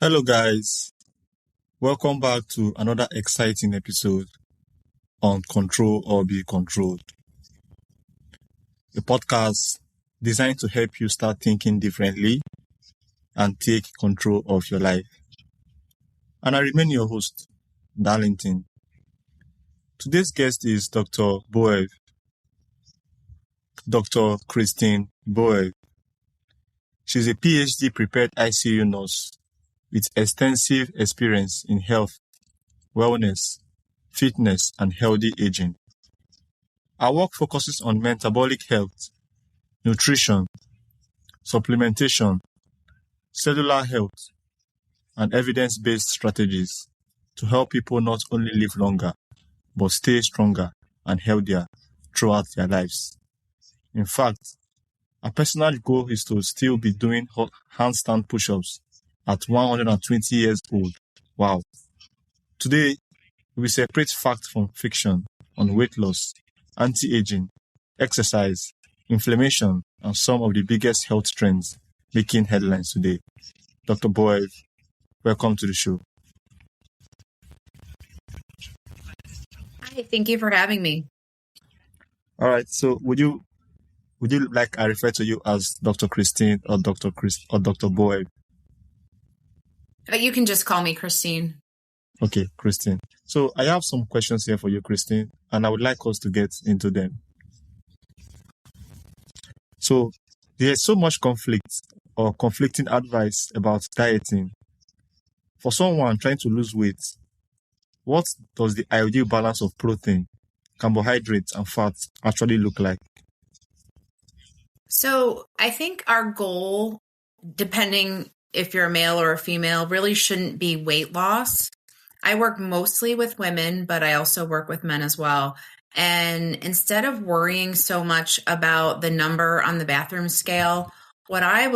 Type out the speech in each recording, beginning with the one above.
Hello, guys. Welcome back to another exciting episode on Control or Be Controlled, a podcast designed to help you start thinking differently and take control of your life. And I remain your host, Darlington. Today's guest is Dr. Boev, Dr. Christine Boev. She's a PhD prepared ICU nurse with extensive experience in health, wellness, fitness, and healthy aging. Our work focuses on metabolic health, nutrition, supplementation, cellular health, and evidence-based strategies to help people not only live longer, but stay stronger and healthier throughout their lives. In fact, our personal goal is to still be doing handstand push-ups at 120 years old. Wow. Today, we separate fact from fiction on weight loss, anti-aging, exercise, inflammation, and some of the biggest health trends making headlines today. Dr. Boev, welcome to the show. Hi, thank you for having me. All right. So would you like I refer to you as Dr. Christine or Dr. Boev? You can just call me Christine. Okay, Christine. So I have some questions here for you, Christine, and I would like us to get into them. So there's so much conflict or conflicting advice about dieting. For someone trying to lose weight, what does the ideal balance of protein, carbohydrates, and fats actually look like? So I think our goal, depending if you're a male or a female, really shouldn't be weight loss. I work mostly with women, but I also work with men as well. And instead of worrying so much about the number on the bathroom scale, what I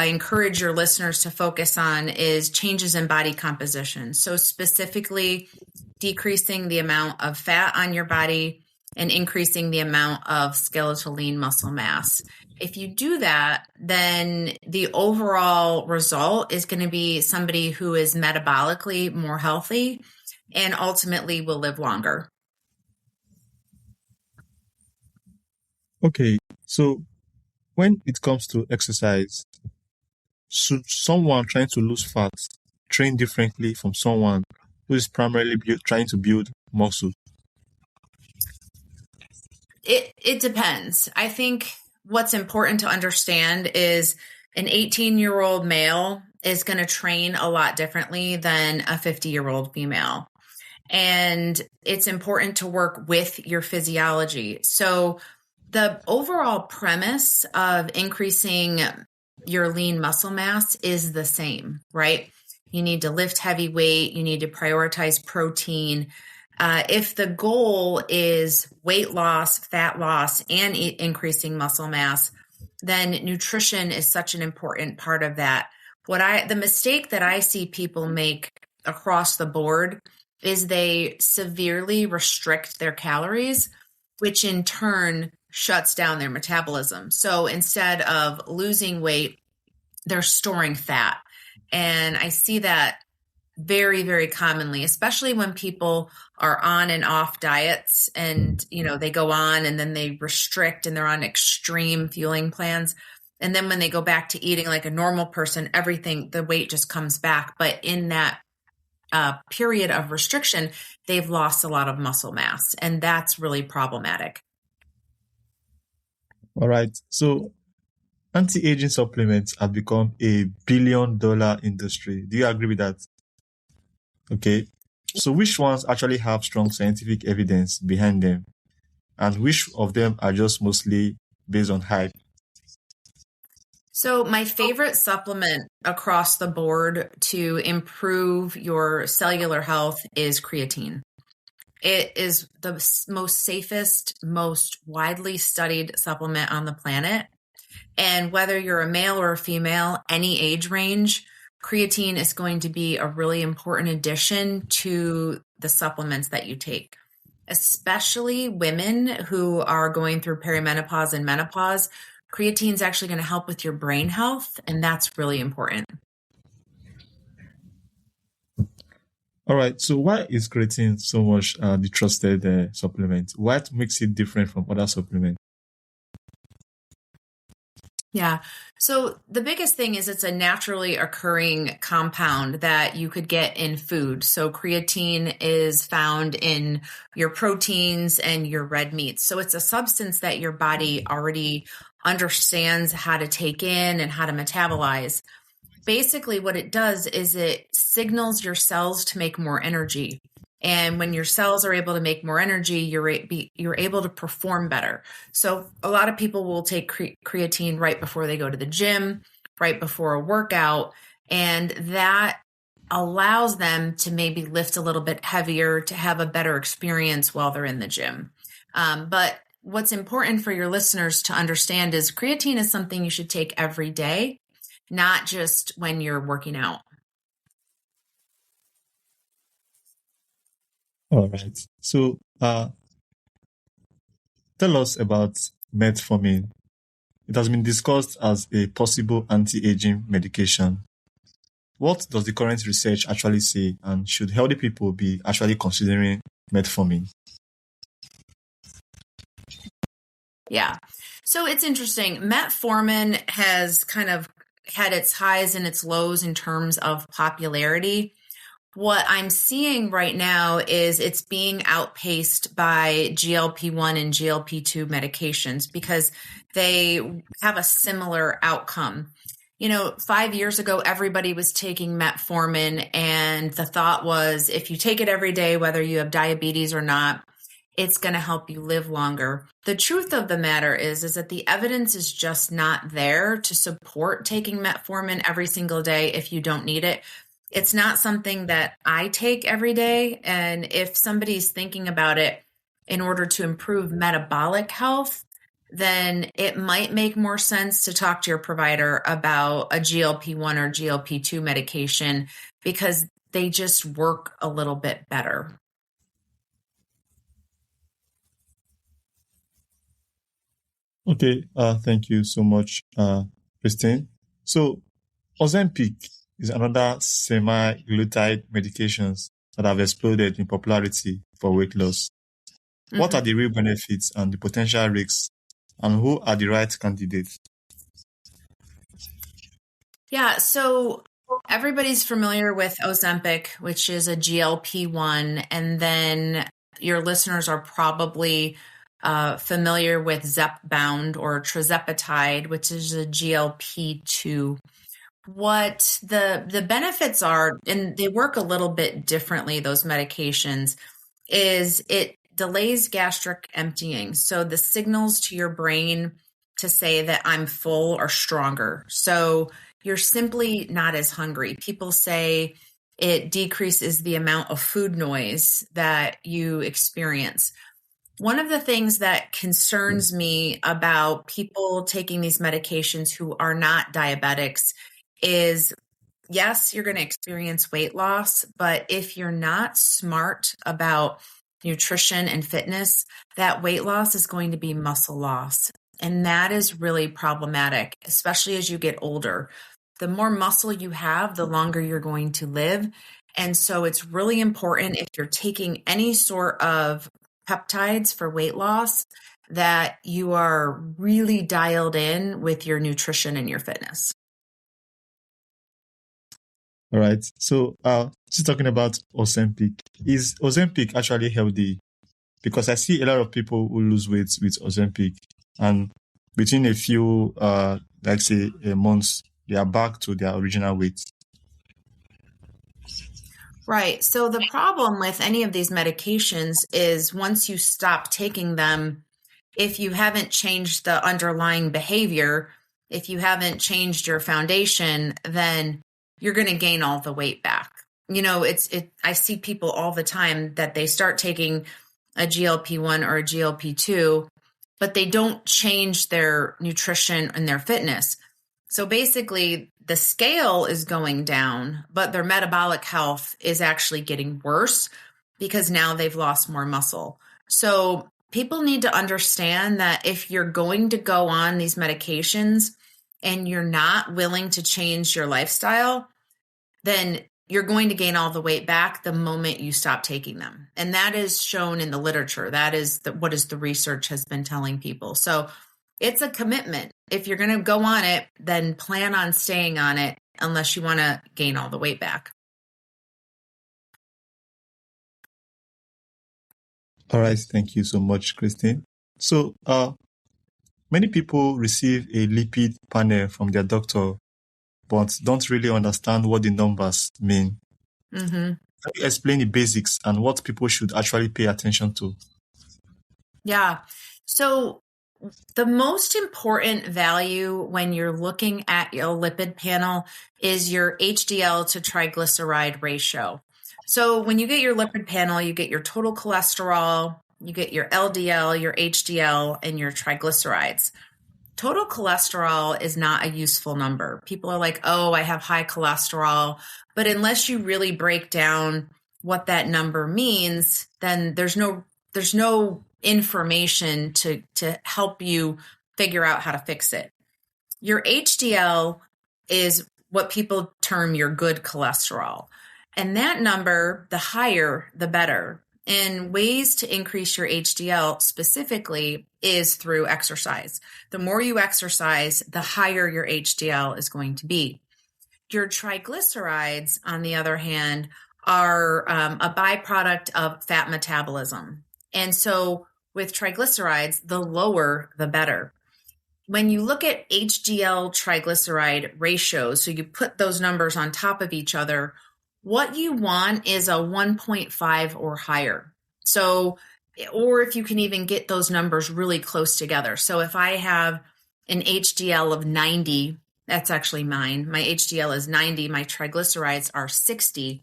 encourage your listeners to focus on is changes in body composition. So specifically decreasing the amount of fat on your body and increasing the amount of skeletal lean muscle mass. If you do that, then the overall result is going to be somebody who is metabolically more healthy and ultimately will live longer. Okay, so when it comes to exercise, should someone trying to lose fat train differently from someone who is primarily trying to build muscle? It depends. I think what's important to understand is an 18-year-old male is going to train a lot differently than a 50-year-old female. And it's important to work with your physiology. So the overall premise of increasing your lean muscle mass is the same, right? You need to lift heavy weight. You need to prioritize protein. If the goal is weight loss, fat loss, and increasing muscle mass, then nutrition is such an important part of that. The mistake that I see people make across the board is they severely restrict their calories, which in turn shuts down their metabolism. So instead of losing weight, they're storing fat. And I see that very, very commonly, especially when people are on and off diets and, they go on and then they restrict and they're on extreme fueling plans. And then when they go back to eating like a normal person, the weight just comes back. But in that period of restriction, they've lost a lot of muscle mass, and that's really problematic. All right. So anti-aging supplements have become a billion-dollar industry. Do you agree with that? Okay. So which ones actually have strong scientific evidence behind them? And which of them are just mostly based on hype? So my favorite supplement across the board to improve your cellular health is creatine. It is the most safest, most widely studied supplement on the planet. And whether you're a male or a female, any age range, creatine is going to be a really important addition to the supplements that you take, especially women who are going through perimenopause and menopause. Creatine is actually going to help with your brain health, and that's really important. All right. So why is creatine so much the trusted supplement? What makes it different from other supplements? Yeah. So the biggest thing is it's a naturally occurring compound that you could get in food. So creatine is found in your proteins and your red meats. So it's a substance that your body already understands how to take in and how to metabolize. Basically, what it does is it signals your cells to make more energy. And when your cells are able to make more energy, you're able to perform better. So a lot of people will take creatine right before they go to the gym, right before a workout, and that allows them to maybe lift a little bit heavier, to have a better experience while they're in the gym. But what's important for your listeners to understand is creatine is something you should take every day, not just when you're working out. All right. So tell us about metformin. It has been discussed as a possible anti-aging medication. What does the current research actually say, and should healthy people be actually considering metformin? Yeah. So it's interesting. Metformin has kind of had its highs and its lows in terms of popularity. What I'm seeing right now is it's being outpaced by GLP-1 and GLP-2 medications because they have a similar outcome. 5 years ago, everybody was taking metformin, and the thought was if you take it every day, whether you have diabetes or not, it's going to help you live longer. The truth of the matter is that the evidence is just not there to support taking metformin every single day if you don't need it. It's not something that I take every day. And if somebody's thinking about it in order to improve metabolic health, then it might make more sense to talk to your provider about a GLP-1 or GLP-2 medication because they just work a little bit better. Okay, thank you so much, Christine. So, Ozempic is another semaglutide medications that have exploded in popularity for weight loss. What are the real benefits and the potential risks, and who are the right candidates? Yeah, so everybody's familiar with Ozempic, which is a GLP-1, and then your listeners are probably familiar with Zepbound or tirzepatide, which is a GLP-2. What the benefits are, and they work a little bit differently, those medications, is it delays gastric emptying. So the signals to your brain to say that I'm full are stronger. So you're simply not as hungry. People say it decreases the amount of food noise that you experience. One of the things that concerns me about people taking these medications who are not diabetics is, yes, you're going to experience weight loss, but if you're not smart about nutrition and fitness, that weight loss is going to be muscle loss. And that is really problematic, especially as you get older. The more muscle you have, the longer you're going to live. And so it's really important if you're taking any sort of peptides for weight loss that you are really dialed in with your nutrition and your fitness. All right. So, just talking about Ozempic, is Ozempic actually healthy? Because I see a lot of people who lose weight with Ozempic, and between a few, like say, months, they are back to their original weight. Right. So the problem with any of these medications is once you stop taking them, if you haven't changed the underlying behavior, if you haven't changed your foundation, then you're going to gain all the weight back. I see people all the time that they start taking a GLP-1 or a GLP-2, but they don't change their nutrition and their fitness. So basically, the scale is going down, but their metabolic health is actually getting worse because now they've lost more muscle. So people need to understand that if you're going to go on these medications and you're not willing to change your lifestyle, then you're going to gain all the weight back the moment you stop taking them. And that is shown in the literature. That is what is the research has been telling people. So it's a commitment. If you're going to go on it, then plan on staying on it unless you want to gain all the weight back. All right. Thank you so much, Christine. So, many people receive a lipid panel from their doctor, but don't really understand what the numbers mean. Mm-hmm. Can you explain the basics and what people should actually pay attention to? Yeah. So the most important value when you're looking at your lipid panel is your HDL to triglyceride ratio. So when you get your lipid panel, you get your total cholesterol, you get your LDL, your HDL, and your triglycerides. Total cholesterol is not a useful number. People are like, oh, I have high cholesterol. But unless you really break down what that number means, then there's no information to help you figure out how to fix it. Your HDL is what people term your good cholesterol. And that number, the higher, the better. And ways to increase your HDL specifically is through exercise. The more you exercise, the higher your HDL is going to be. Your triglycerides, on the other hand, are a byproduct of fat metabolism. And so with triglycerides, the lower, the better. When you look at HDL triglyceride ratios, so you put those numbers on top of each other, what you want is a 1.5 or higher. So, or if you can even get those numbers really close together. So if I have an HDL of 90, that's actually mine. My HDL is 90, my triglycerides are 60.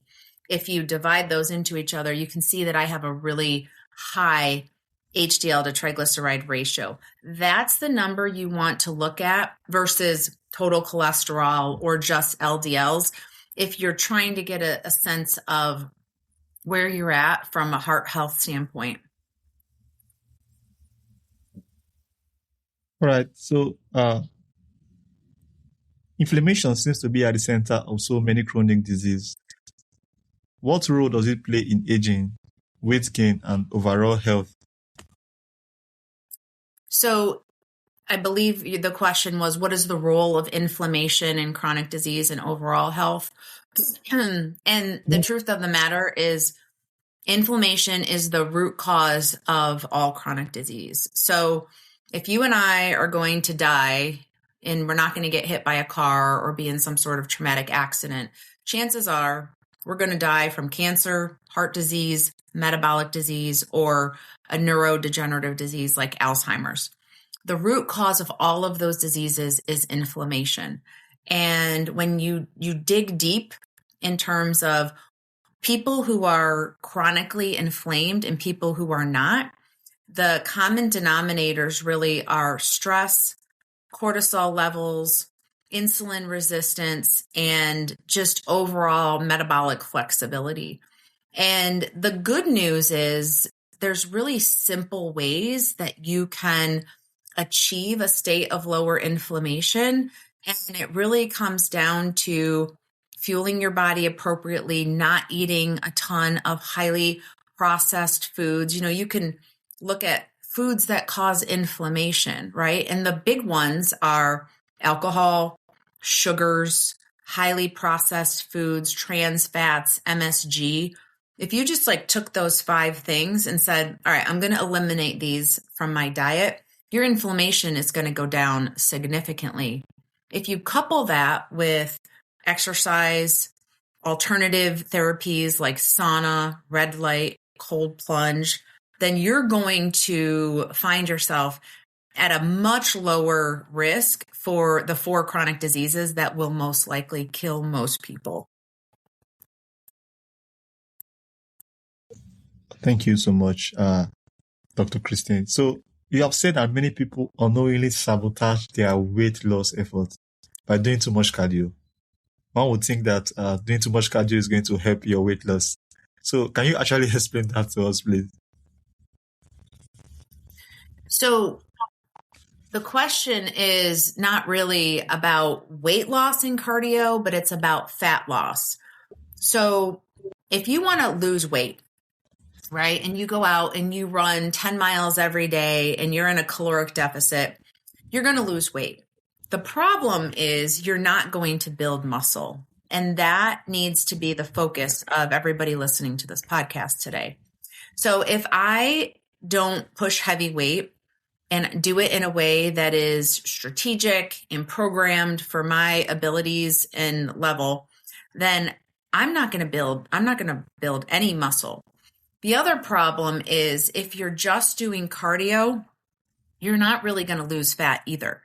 If you divide those into each other, you can see that I have a really high HDL to triglyceride ratio. That's the number you want to look at versus total cholesterol or just LDLs. If you're trying to get a sense of where you're at from a heart health standpoint. All right. So, inflammation seems to be at the center of so many chronic diseases. What role does it play in aging, weight gain, and overall health? So I believe the question was, what is the role of inflammation in chronic disease and overall health? And the truth of the matter is inflammation is the root cause of all chronic disease. So if you and I are going to die and we're not going to get hit by a car or be in some sort of traumatic accident, chances are we're going to die from cancer, heart disease, metabolic disease, or a neurodegenerative disease like Alzheimer's. The root cause of all of those diseases is inflammation. And when you dig deep in terms of people who are chronically inflamed and people who are not, the common denominators really are stress, cortisol levels, insulin resistance, and just overall metabolic flexibility. And the good news is there's really simple ways that you can achieve a state of lower inflammation. And it really comes down to fueling your body appropriately, not eating a ton of highly processed foods. You know, you can look at foods that cause inflammation, right? And the big ones are alcohol, sugars, highly processed foods, trans fats, MSG. If you just took those 5 things and said, all right, I'm going to eliminate these from my diet, your inflammation is going to go down significantly. If you couple that with exercise, alternative therapies like sauna, red light, cold plunge, then you're going to find yourself at a much lower risk for the 4 chronic diseases that will most likely kill most people. Thank you so much, Dr. Christine. So you have said that many people unknowingly sabotage their weight loss efforts by doing too much cardio. One would think that doing too much cardio is going to help your weight loss. So can you actually explain that to us, please? So the question is not really about weight loss in cardio, but it's about fat loss. So if you want to lose weight, right, and you go out and you run 10 miles every day and you're in a caloric deficit, you're going to lose weight. The problem is you're not going to build muscle. And that needs to be the focus of everybody listening to this podcast today. So if I don't push heavy weight and do it in a way that is strategic and programmed for my abilities and level, then I'm not going to build any muscle. The other problem is if you're just doing cardio, you're not really going to lose fat either,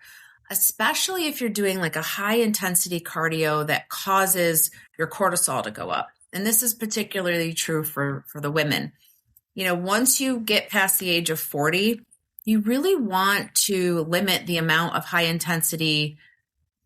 especially if you're doing like a high intensity cardio that causes your cortisol to go up. And this is particularly true for the women. You know, once you get past the age of 40, you really want to limit the amount of high intensity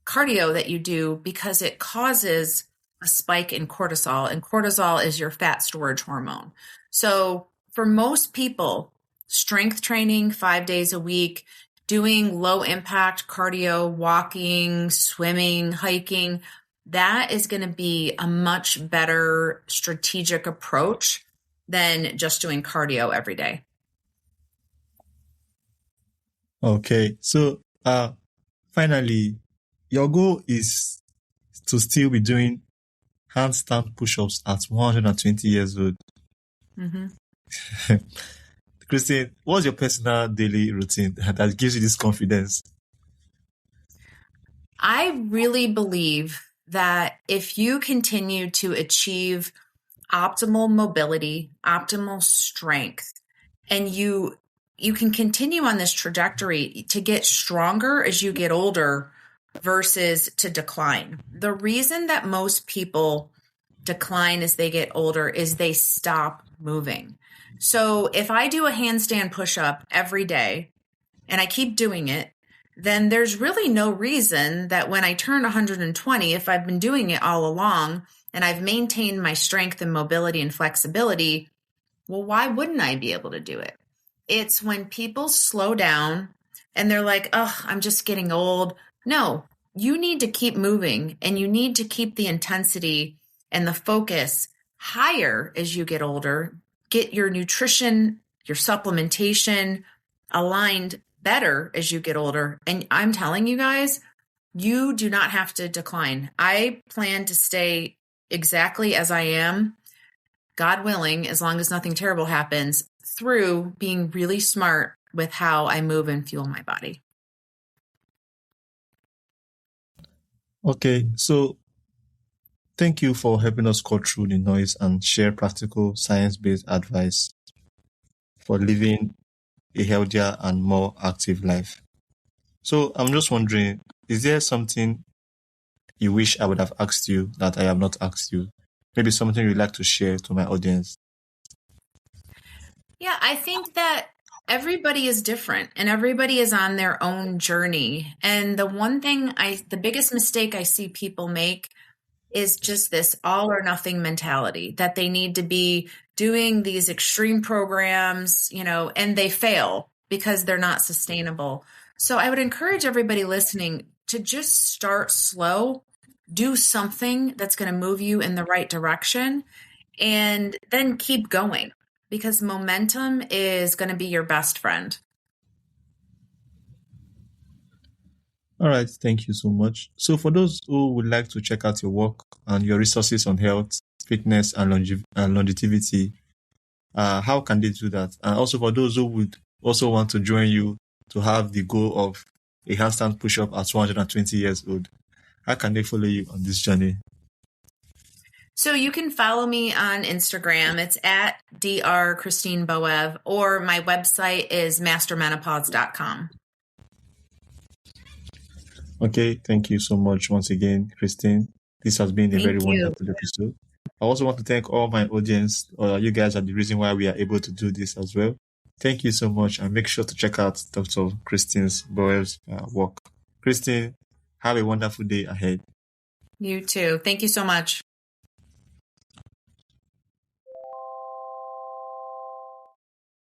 cardio that you do because it causes a spike in cortisol, and cortisol is your fat storage hormone. So for most people, strength training 5 days a week, doing low impact cardio, walking, swimming, hiking, that is going to be a much better strategic approach than just doing cardio every day. Okay. So, finally, your goal is to still be doing handstand push-ups at 120 years old. Mm-hmm. Christine, what's your personal daily routine that gives you this confidence? I really believe that if you continue to achieve optimal mobility, optimal strength, and you can continue on this trajectory to get stronger as you get older versus to decline. The reason that most people decline as they get older is they stop moving. So if I do a handstand push-up every day and I keep doing it, then there's really no reason that when I turn 120, if I've been doing it all along and I've maintained my strength and mobility and flexibility, well, why wouldn't I be able to do it? It's when people slow down and they're like, oh, I'm just getting old. No, you need to keep moving and you need to keep the intensity and the focus higher as you get older. Get your nutrition, your supplementation aligned better as you get older. And I'm telling you guys, you do not have to decline. I plan to stay exactly as I am, God willing, as long as nothing terrible happens, through being really smart with how I move and fuel my body. Okay, so thank you for helping us cut through the noise and share practical science-based advice for living a healthier and more active life. So I'm just wondering, is there something you wish I would have asked you that I have not asked you? Maybe something you'd like to share to my audience? Yeah, I think that everybody is different and everybody is on their own journey. And the biggest mistake I see people make is just this all or nothing mentality that they need to be doing these extreme programs, and they fail because they're not sustainable. So I would encourage everybody listening to just start slow, do something that's going to move you in the right direction, and then keep going because momentum is going to be your best friend. All right, thank you so much. So for those who would like to check out your work and your resources on health, fitness, and longevity, how can they do that? And also for those who would also want to join you to have the goal of a handstand push-up at 120 years old, how can they follow you on this journey? So you can follow me on Instagram. It's at Dr. Christine Boev, or my website is mastermenopause.com. Okay, thank you so much once again, Christine. This has been a very wonderful episode. I also want to thank all my audience. You guys are the reason why we are able to do this as well. Thank you so much, and make sure to check out Dr. Christine's Boev's work. Christine, have a wonderful day ahead. You too. Thank you so much.